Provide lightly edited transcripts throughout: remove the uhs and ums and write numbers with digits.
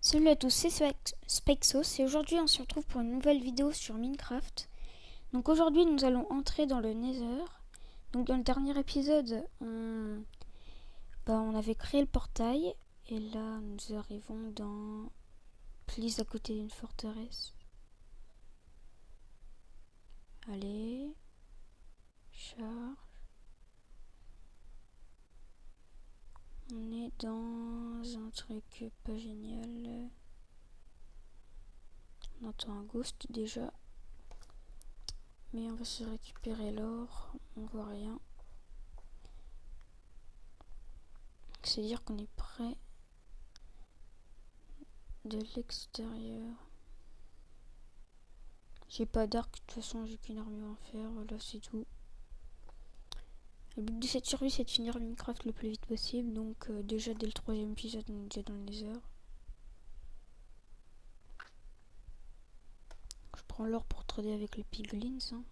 Salut à tous, c'est Spexos et aujourd'hui on se retrouve pour une nouvelle vidéo sur Minecraft. Donc aujourd'hui nous allons entrer dans le Nether. Donc dans le dernier épisode on avait créé le portail et là nous arrivons dans Please à côté d'une forteresse. Allez, charge. On est dans un truc pas génial. On entend un ghost déjà. Mais on va se récupérer l'or, on voit rien. C'est dire qu'on est près de l'extérieur. J'ai pas d'arc, de toute façon j'ai qu'une armure à faire, voilà c'est tout. Le but de cette survie c'est de finir Minecraft le plus vite possible, donc déjà dès le 3e épisode on est déjà dans les heures. Je prends l'or pour trader avec les piglins, hein.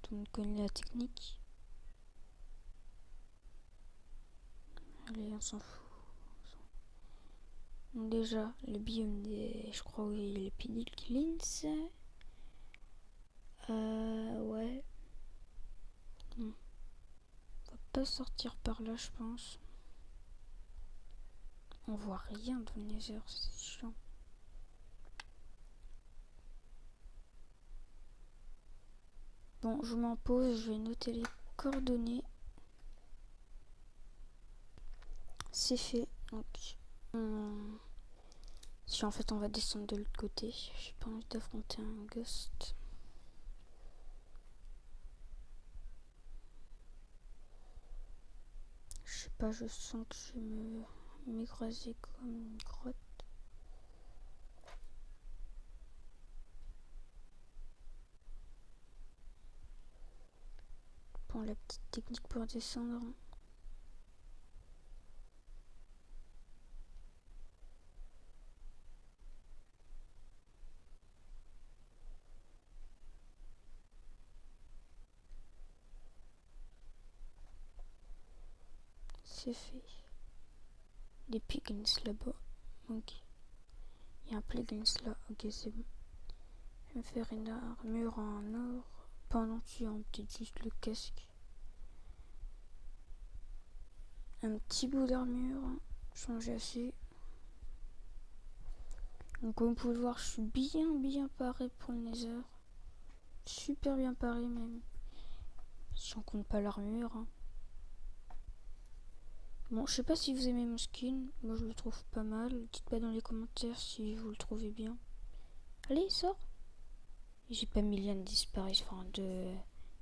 Tout le monde connaît la technique. Allez on s'en fout. Donc déjà le biome des... je crois où il y a les piglins. Ouais. Bon. On va pas sortir par là je pense. On voit rien dans le Nether, c'est chiant. Bon, je m'en pose, je vais noter les coordonnées. C'est fait. Donc, si en fait on va descendre de l'autre côté, j'ai pas envie d'affronter un ghost. Je sais pas, je sens que je vais m'écraser comme une grotte. Bon, la petite technique pour descendre. C'est fait. Des piglins là-bas. Ok. Il y a un piglins là. Ok, c'est bon. Je vais me faire une armure en or. Pendant tu as peut-être juste le casque. Un petit bout d'armure. Changer assez. Donc comme vous pouvez le voir, je suis bien paré pour le Nether. Super bien paré même. Si on compte pas l'armure. Hein. Bon, je sais pas si vous aimez mon skin. Moi je le trouve pas mal. Dites pas dans les commentaires si vous le trouvez bien. Allez, sors. J'ai pas mis lien de disparition, enfin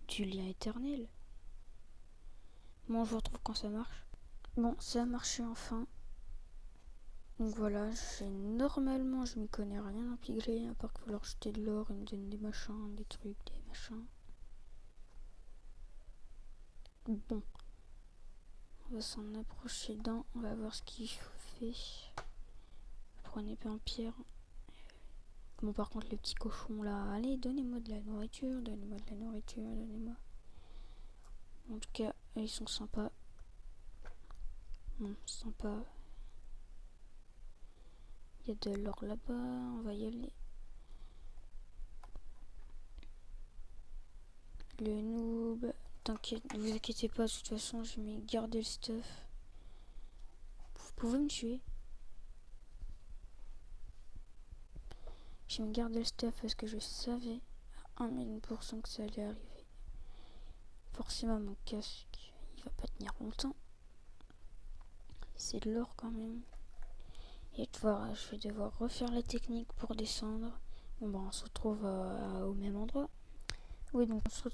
du lien éternel. Bon, je vous retrouve quand ça marche. Bon, ça a marché enfin. Donc voilà, normalement je m'y connais rien en piglé, à part qu'il faut leur jeter de l'or, ils me donnent des machins, des trucs, des machins. Bon, on va s'en approcher d'un, on va voir ce qu'il fait. Prenez pas en pierre. Bon, par contre, le petit cochon là, allez, donnez-moi de la nourriture, donnez-moi de la nourriture, donnez-moi. En tout cas, ils sont sympas. Bon, sympa. Il y a de l'or là-bas, on va y aller. Le noob, t'inquiète, ne vous inquiétez pas, de toute façon, je vais garder le stuff. Vous pouvez me tuer. Je vais garder le stuff parce que je savais à 1 000 % que ça allait arriver. Forcément, mon casque, il va pas tenir longtemps. C'est de l'or quand même. Et tu vois, je vais devoir refaire la technique pour descendre. Bon, bah, on se retrouve au même endroit. Oui, donc on se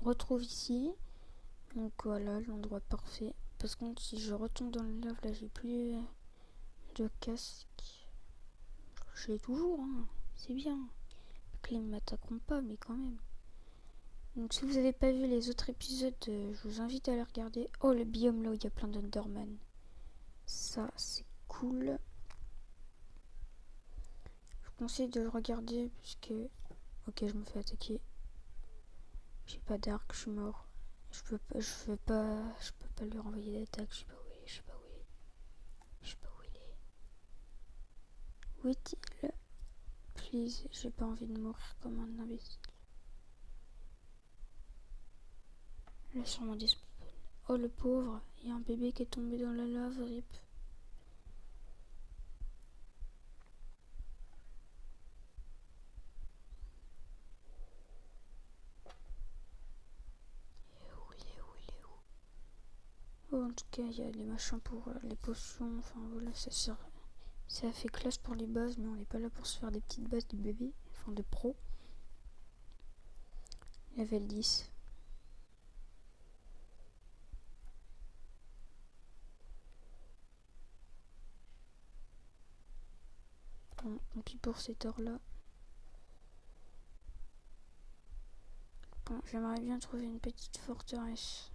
retrouve ici. Donc voilà, l'endroit parfait. Parce que si je retombe dans le lave, là, j'ai plus de casque. Je l'ai toujours, hein. C'est bien. Les ne m'attaqueront pas, mais quand même. Donc si vous n'avez pas vu les autres épisodes, je vous invite à les regarder. Oh, le biome là où il y a plein d'Enderman. Ça, c'est cool. Je vous conseille de le regarder puisque... Ok, je me fais attaquer. J'ai pas d'arc, je suis mort. Je peux pas lui renvoyer d'attaque. Je sais pas où il est. Où est-il? Please, j'ai pas envie de mourir comme un imbécile. Là, sûrement des spawns. Oh, le pauvre, il y a un bébé qui est tombé dans la lave, rip. Oh, en tout cas, il y a des machins pour les potions. Enfin, voilà, ça sert. Ça fait classe pour les bases, mais on n'est pas là pour se faire des petites bases de bébé. Enfin, de pro. Level 10. Bon, tant pis pour cette heure-là. Bon, j'aimerais bien trouver une petite forteresse.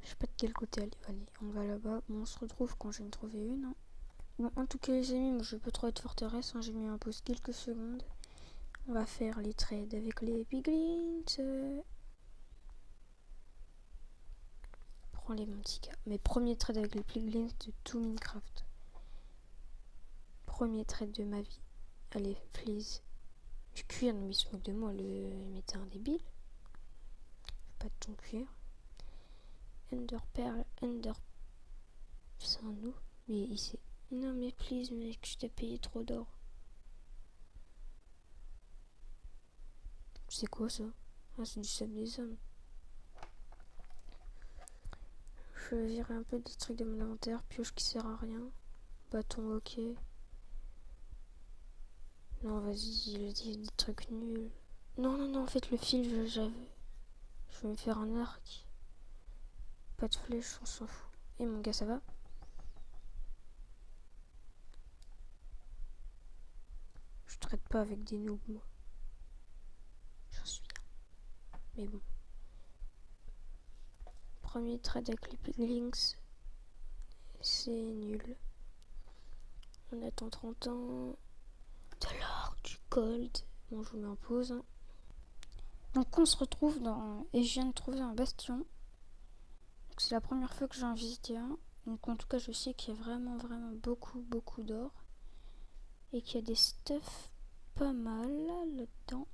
Je sais pas de quel côté aller. Allez, on va là-bas. Bon, on se retrouve quand je vais en trouver une. Hein. Bon, en tout cas, les amis, moi, je peux trouver de forteresse. Hein. J'ai mis un pause quelques secondes. On va faire les trades avec les piglins. Prends les mon petit gars. Mes premiers trades avec les piglins de tout Minecraft. Premier trade de ma vie. Allez, please. Du cuir, non mais il se moque de moi, mais t'es un débile. Pas de ton cuir. Ender Pearl, Ender. C'est un nous. Mais il s'est. Non mais please mec, je t'ai payé trop d'or. C'est quoi ça? Ah, c'est du sable des hommes. Je vais virer un peu des trucs de mon inventaire. Pioche qui sert à rien. Bâton, ok. Non, vas-y, il a dit des trucs nuls. Non, non, non, en fait, le fil, j'avais. Je vais me faire un arc. Pas de flèche, on s'en fout. Et mon gars, ça va? Je traite pas avec des noobs, moi. J'en suis un. Mais bon. Premier trade avec les piglings. C'est nul. On attend 30 ans. De l'or, du gold. Bon, je vous mets en pause. Hein. Donc, on se retrouve dans. Et je viens de trouver un bastion. C'est la première fois que j'en visite un. Donc, en tout cas, je sais qu'il y a vraiment, vraiment beaucoup, beaucoup d'or. Et qu'il y a des stuffs pas mal là-dedans.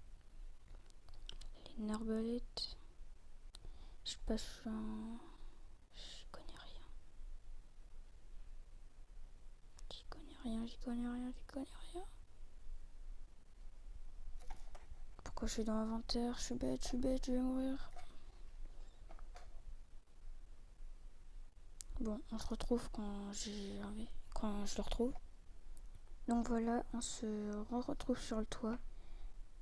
Les arbalètes. Je sais pas, je connais rien. J'y connais rien, j'y connais rien, j'y connais rien. Pourquoi je suis dans l'inventaire? Je suis bête, je vais mourir. Bon, on se retrouve quand je le retrouve. Donc voilà, on se retrouve sur le toit.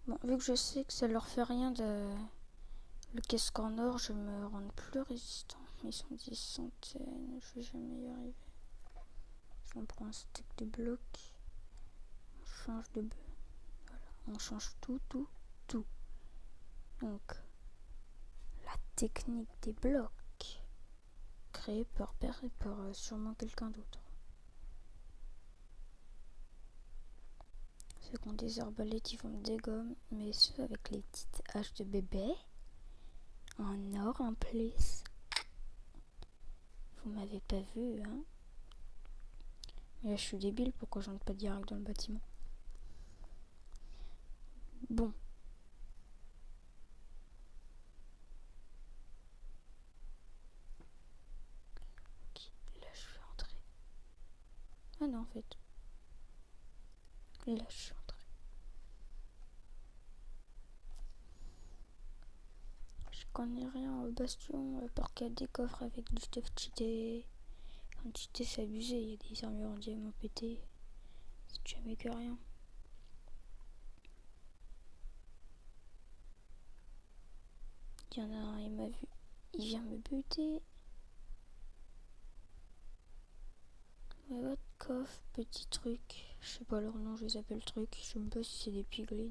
Bon, vu que je sais que ça leur fait rien de le casque en or, je vais me rendre plus résistant. Ils sont des centaines, je vais jamais y arriver. J'en prends un stack de blocs. On change de... Voilà, on change tout. Donc, la technique des blocs créée par sûrement quelqu'un d'autre. Ceux qui ont des arbalètes, ils vont me dégommer, mais ceux avec les petites haches de bébé, en or en plus, vous m'avez pas vu, hein. Mais là, je suis débile, pourquoi j'entre pas direct dans le bâtiment? Bon. Ok, là, je suis entrée. Ah non, en fait. Là, je suis entrée. Je connais rien au bastion, à part qu'il y a des coffres avec du stuff cheaté. Quand cheaté, c'est abusé, il y a des armures en diamant pété. C'est jamais que rien. Il y en a un, il m'a vu. Il vient me buter. Mais votre coffre, petit truc. Je sais pas leur nom, je les appelle trucs. Je sais même pas si c'est des piglins.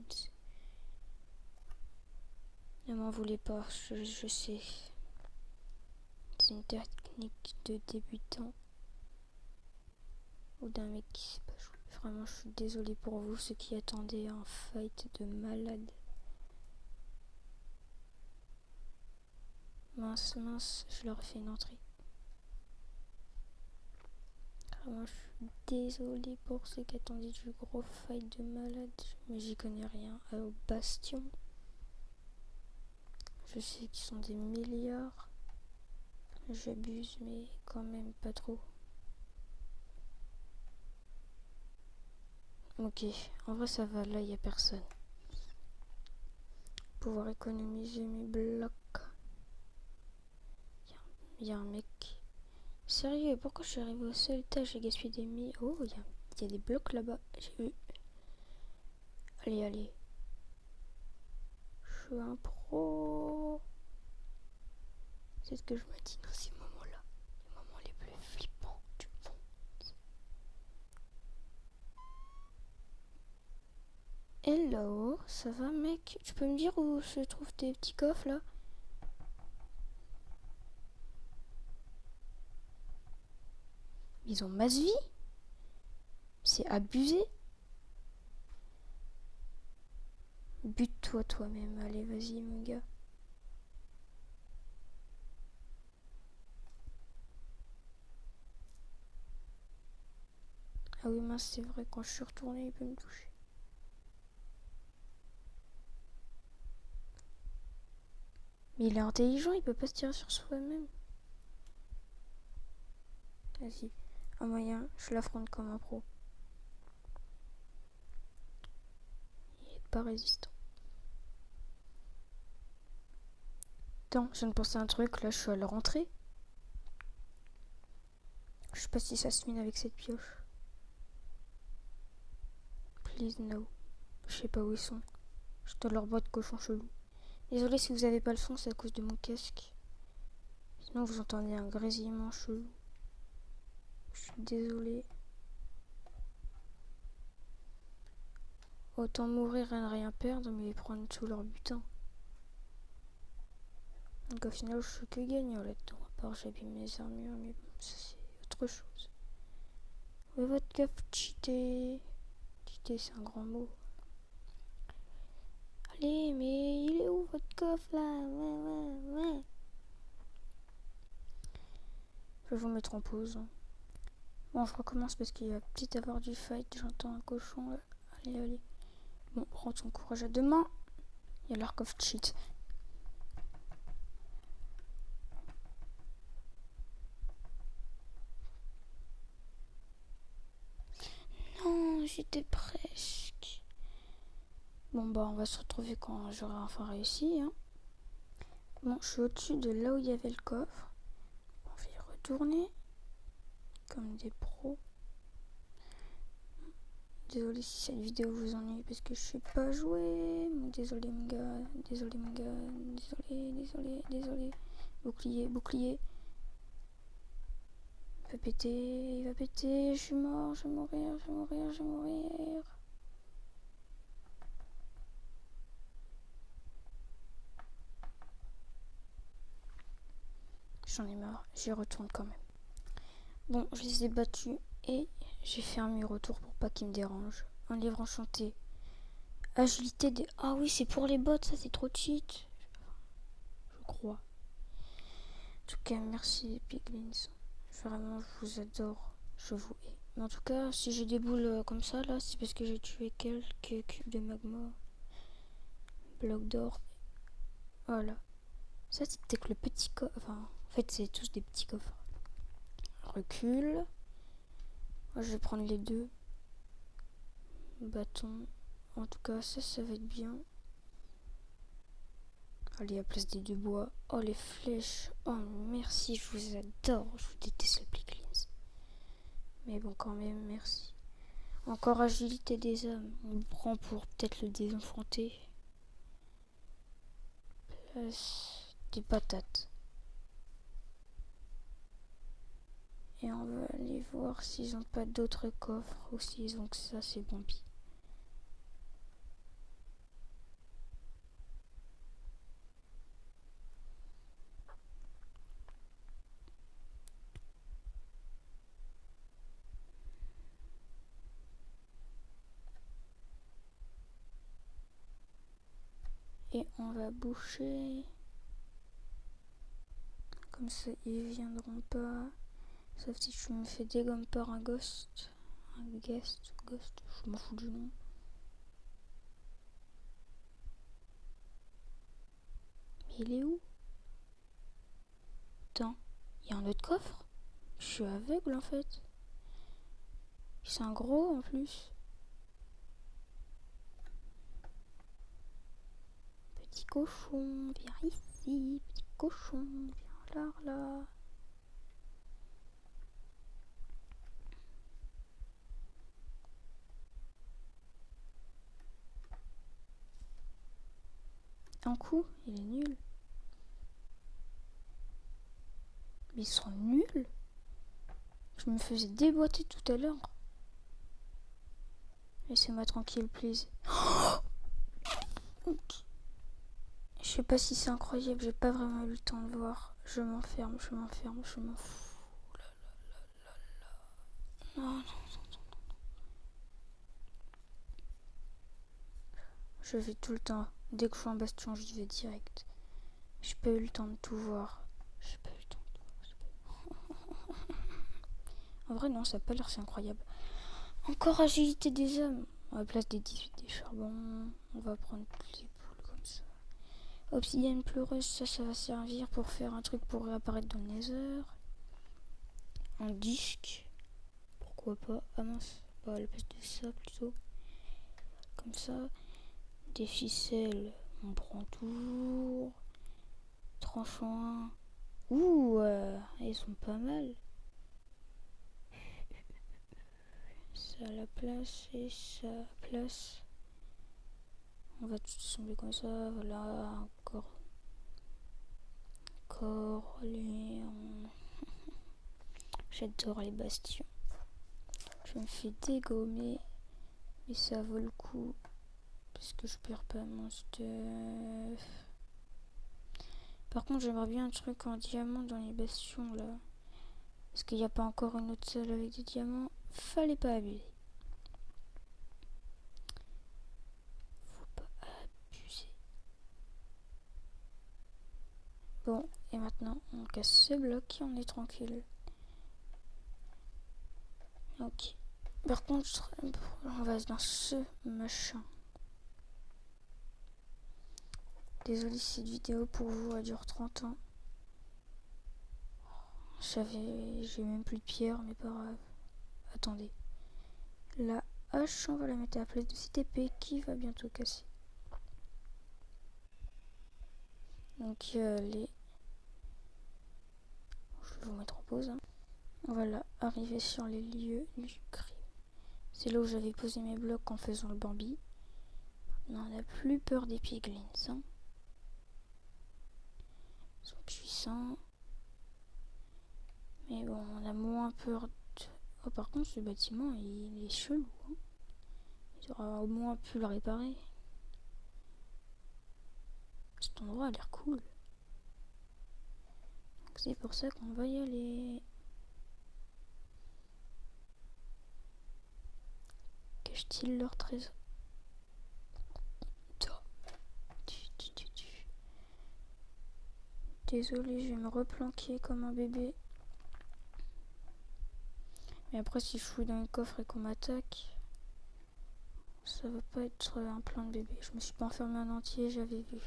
Ne m'en voulez pas, je sais. C'est une technique de débutant. Ou d'un mec qui sait pas jouer. Vraiment, je suis désolée pour vous, ceux qui attendaient un fight de malade. Mince, je leur ai fait une entrée. Moi, je suis désolée pour ceux qui attendaient du gros fight de malade, mais j'y connais rien. Au Bastion, je sais qu'ils sont des milliards. J'abuse, mais quand même pas trop. Ok, en vrai ça va, là il y a personne. Pouvoir économiser mes blocs. Il y a un mec. Sérieux, pourquoi je suis arrivé au seul étage et gaspillé des milliers? Oh, il y a des blocs là-bas. J'ai vu. Allez, allez. Je suis un pro. C'est ce que je me dis dans ces moments-là. Les moments les plus flippants du monde. Hello, ça va mec? Tu peux me dire où se trouvent tes petits coffres là? Ils ont masse vie? C'est abusé. Bute-toi toi-même. Allez, vas-y mon gars. Ah oui mince, c'est vrai, quand je suis retournée, il peut me toucher. Mais il est intelligent, il peut pas se tirer sur soi-même. Vas-y, un moyen, je l'affronte comme un pro. Il est pas résistant. Attends, je viens de penser à un truc, là je suis à la rentrée. Je sais pas si ça se mine avec cette pioche. Please no. Je sais pas où ils sont. Je dois leur boîte de cochon chelou. Désolé si vous avez pas le son, c'est à cause de mon casque. Sinon vous entendez un grésillement chelou. Je suis désolée. Autant mourir et ne rien perdre, mais prendre tout leur butin. Donc au final, je suis que gagnant là-dedans. À part j'abîme mes armures, mais bon, ça c'est autre chose. Ouais, votre coffre cheaté. Cheaté, c'est un grand mot. Allez, mais il est où votre coffre là? Ouais. Je vais vous mettre en pause. Bon, je recommence parce qu'il va peut-être avoir du fight. J'entends un cochon là. Allez. Bon, prends ton courage à deux mains. Il y a leur coffre cheat. Non, j'étais presque. Bon, bah, on va se retrouver quand j'aurai enfin réussi. Hein. Bon, je suis au-dessus de là où il y avait le coffre. On va y retourner. Comme des pros. Désolé si cette vidéo vous ennuie parce que je sais pas jouer. Désolé mon gars. Désolé. Bouclier. Il va péter. Je suis mort, je vais mourir. J'en ai marre, j'y retourne quand même. Bon, je les ai battus et j'ai fait un mi-retour pour pas qu'ils me dérangent. Un livre enchanté. Agilité des... Ah oui, c'est pour les bots, ça c'est trop cheat. Je crois. En tout cas, merci Piglins. Vraiment, je vous adore. Je vous hais. Mais en tout cas, si j'ai des boules comme ça, là, c'est parce que j'ai tué quelques cubes de magma. Blocs d'or. Voilà. Ça, c'est peut-être le petit coffre. Enfin, en fait, c'est tous des petits coffres. Recule. Moi, je vais prendre les deux. Bâton. En tout cas, ça va être bien. Allez, à place des deux bois. Oh, les flèches. Oh, merci, je vous adore. Je vous déteste le Piglins. Mais bon, quand même, merci. Encore agilité des âmes. On le prend pour peut-être le désenfanter. Place des patates. Et on va aller voir s'ils ont pas d'autres coffres ou s'ils ont que ça, c'est bon pis. Et on va boucher. Comme ça, ils viendront pas. Sauf si je me fais dégommer par un ghost. Un guest, ghost, je m'en fous du nom. Mais il est où? Attends, il y a un autre coffre? Je suis aveugle en fait. C'est un gros en plus. Petit cochon, viens ici. Petit cochon, viens là. Un coup, il est nul. Mais ils sont nuls. Je me faisais déboîter tout à l'heure. Laissez-moi tranquille, please. Je sais pas si c'est incroyable, j'ai pas vraiment eu le temps de voir. Je m'enferme, je m'en fous. Non. Je vais tout le temps. Dès que je suis en bastion, j'y vais direct. J'ai pas eu le temps de tout voir. En vrai, non, ça a pas l'air si incroyable. Encore agilité des hommes. À la place des 18 des charbons, on va prendre toutes les boules comme ça. Obsidienne pleureuse, ça va servir pour faire un truc pour réapparaître dans le nether. Un disque. Pourquoi pas? Ah mince, pas à la place de ça plutôt. Comme ça. Des ficelles, on prend toujours. Tranchant. Ouh, ils sont pas mal. Ça à la place et ça à la place. On va tout assembler comme ça. Voilà, encore. Les. J'adore les bastions. Je me fais dégommer. Mais ça vaut le coup. Parce que je perds pas mon stuff. Par contre, j'aimerais bien un truc en diamant dans les bastions là. Parce qu'il n'y a pas encore une autre salle avec des diamants. Fallait pas abuser. Faut pas abuser. Bon, et maintenant, on casse ce bloc et on est tranquille. Ok. Par contre, on va dans ce machin. Désolé si cette vidéo pour vous elle dure 30 ans. J'ai même plus de pierre, mais pas grave. Attendez. La hache, on va la mettre à la place de cette épée qui va bientôt casser. Donc les... Je vais vous mettre en pause. Hein. Voilà, arrivé sur les lieux du crime. C'est là où j'avais posé mes blocs en faisant le Bambi. Non, on n'a plus peur des piglins. Hein. Ils sont puissants. Mais bon, on a moins peur de... Oh, par contre, ce bâtiment, il est chelou. Hein. Il aura au moins pu le réparer. Cet endroit a l'air cool. C'est pour ça qu'on va y aller. Cache-t-il leur trésor? Désolé, je vais me replanquer comme un bébé. Mais après, si je fouille dans le coffre et qu'on m'attaque, ça va pas être un plan de bébé. Je me suis pas enfermé en entier, j'avais vu.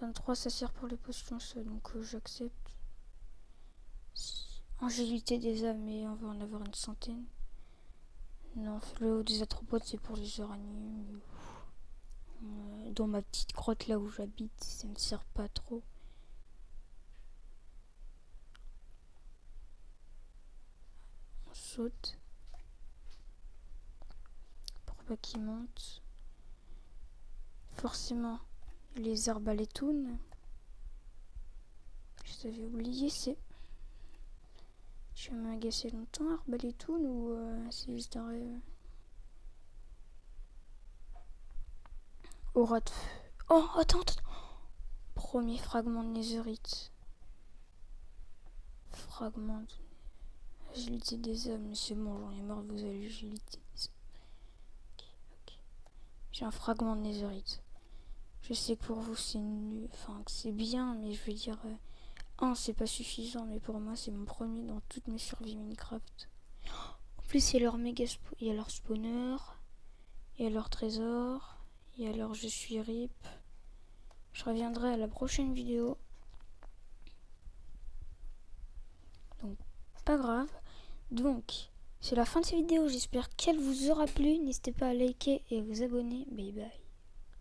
23, ça sert pour les potions, ça, donc j'accepte. Angélité des âmes, mais on va en avoir une centaine. Non, le haut des arthropodes, c'est pour les araignées. Dans ma petite grotte là où j'habite, ça me sert pas trop. On saute. Pour pas qu'il monte. Forcément, les arbalétounes. Je t'avais oublié, c'est... Je vais m'agacer longtemps, arbalétoune, ou c'est juste un rêve? Aura de feu. Oh, attends. Premier fragment de netherite. Fragment de... Agilité des hommes, c'est bon, j'en ai marre de vous avez l'agilité des hommes. Ok. J'ai un fragment de netherite. Je sais que pour vous c'est nul, enfin que c'est bien, mais je veux dire 1 c'est pas suffisant, mais pour moi c'est mon premier dans toutes mes survies Minecraft. En plus il y a leur il y a leur spawner, il y a leur trésor, il y a leur je suis rip. Je reviendrai à la prochaine vidéo. Donc pas grave. Donc c'est la fin de cette vidéo, j'espère qu'elle vous aura plu. N'hésitez pas à liker et à vous abonner. Bye bye.